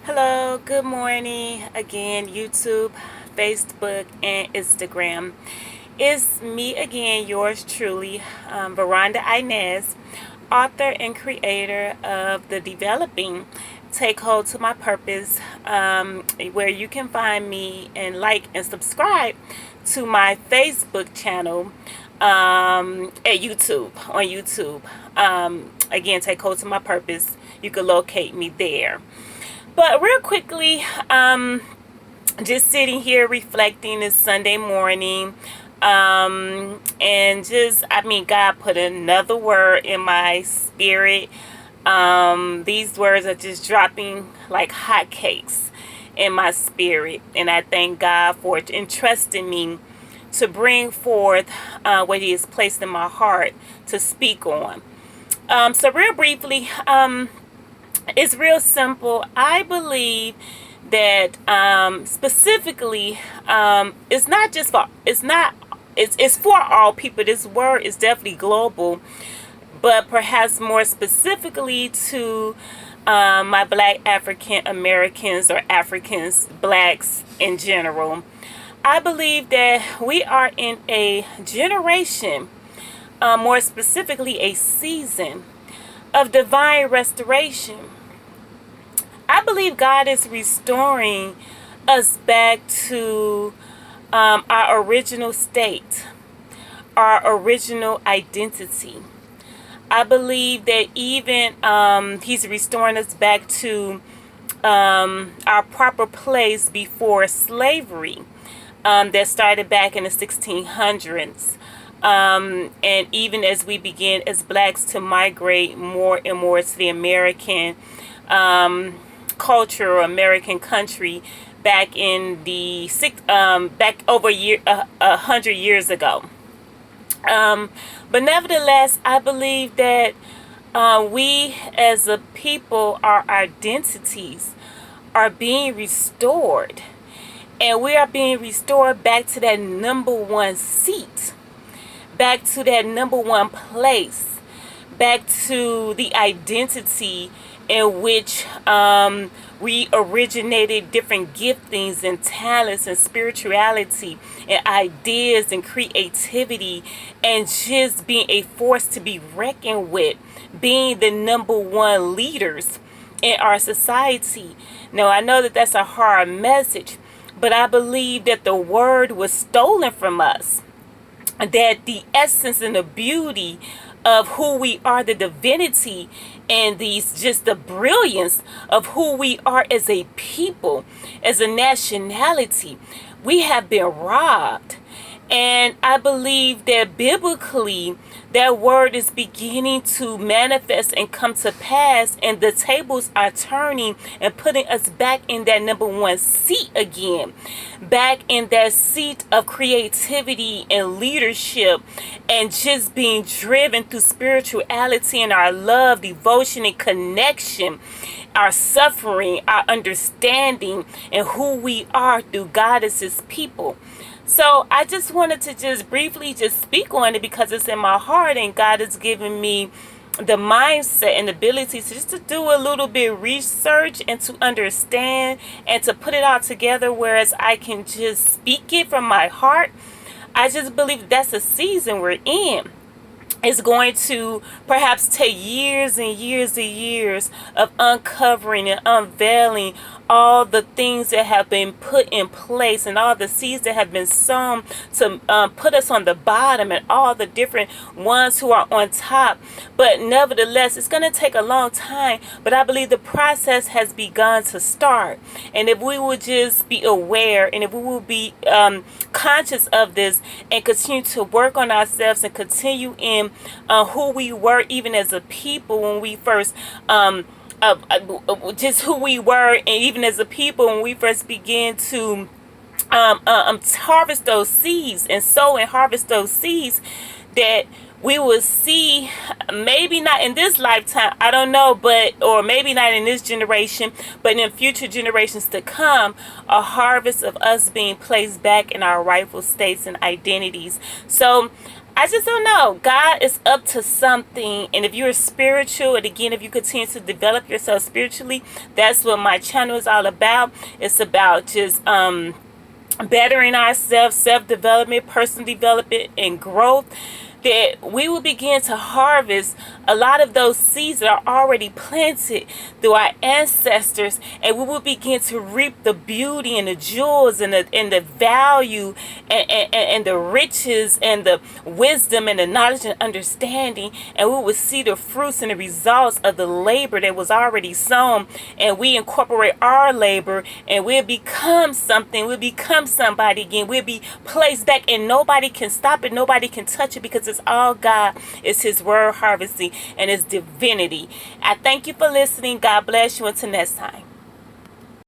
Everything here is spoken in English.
Hello, good morning again, YouTube, Facebook, and Instagram. It's me again, yours truly, Veranda Inez, author and creator of the Developing Take Hold to My Purpose, where you can find me and like and subscribe to my Facebook channel at YouTube, on YouTube. Again, Take Hold to My Purpose. You can locate me there. But real quickly, just sitting here reflecting this Sunday morning. And God put another word in my spirit. These words are just dropping like hotcakes in my spirit. And I thank God for entrusting me to bring forth what He has placed in my heart to speak on. So real briefly, it's real simple. I believe that specifically, it's not just for it's for all people. This word is definitely global, but perhaps more specifically to my Black African Americans or Africans, blacks in general. I believe that we are in a generation, more specifically a season of divine restoration. I believe God is restoring us back to our original state, our original identity. I believe that even He's restoring us back to our proper place before slavery that started back in the 1600s. And even as we begin as blacks to migrate more and more to the American culture or American country back in the back over 100 years ago. But nevertheless, I believe that we as a people, our identities are being restored. And we are being restored back to that number one seat, back to that number one place, back to the identity in which we originated different giftings and talents and spirituality and ideas and creativity, and just being a force to be reckoned with, being the number one leaders in our society. Now, I know that that's a hard message, but I believe that the word was stolen from us, that the essence and the beauty of who we are, the divinity and just the brilliance of who we are as a people, as a nationality, we have been robbed. And I believe that biblically, that word is beginning to manifest and come to pass, and the tables are turning and putting us back in that number one seat again, back in that seat of creativity and leadership, and just being driven through spirituality and our love, devotion, and connection, our suffering, our understanding, and who we are through God as His people. So I just wanted to just briefly just speak on it because it's in my heart, and God has given me the mindset and ability to just to do a little bit research and to understand and to put it all together, whereas I can just speak it from my heart. I just believe that's a season we're in. It's going to perhaps take years and years and years of uncovering and unveiling all the things that have been put in place and all the seeds that have been sown to put us on the bottom, and all the different ones who are on top. But nevertheless, it's going to take a long time, but I believe the process has begun to start. And if we will just be aware, and if we will be conscious of this and continue to work on ourselves and continue in who we were even as a people when we first just who we were, and even as a people when we first began to harvest those seeds and sow and harvest those seeds, that we will see, maybe not in this lifetime, I don't know, but or maybe not in this generation, but in future generations to come, a harvest of us being placed back in our rightful states and identities. So I just don't know. God is up to something. And if you're spiritual, and again, if you continue to develop yourself spiritually, that's what my channel is all about. It's about just bettering ourselves, self-development, personal development, and growth, that we will begin to harvest a lot of those seeds that are already planted through our ancestors, and we will begin to reap the beauty and the jewels and the value and the riches and the wisdom and the knowledge and understanding, and we will see the fruits and the results of the labor that was already sown, and we incorporate our labor, and we'll become something, we'll become somebody again, we'll be placed back, and nobody can stop it, nobody can touch it, because it's all God. It's His word harvesting and His divinity. I thank you for listening. God bless you. Until next time.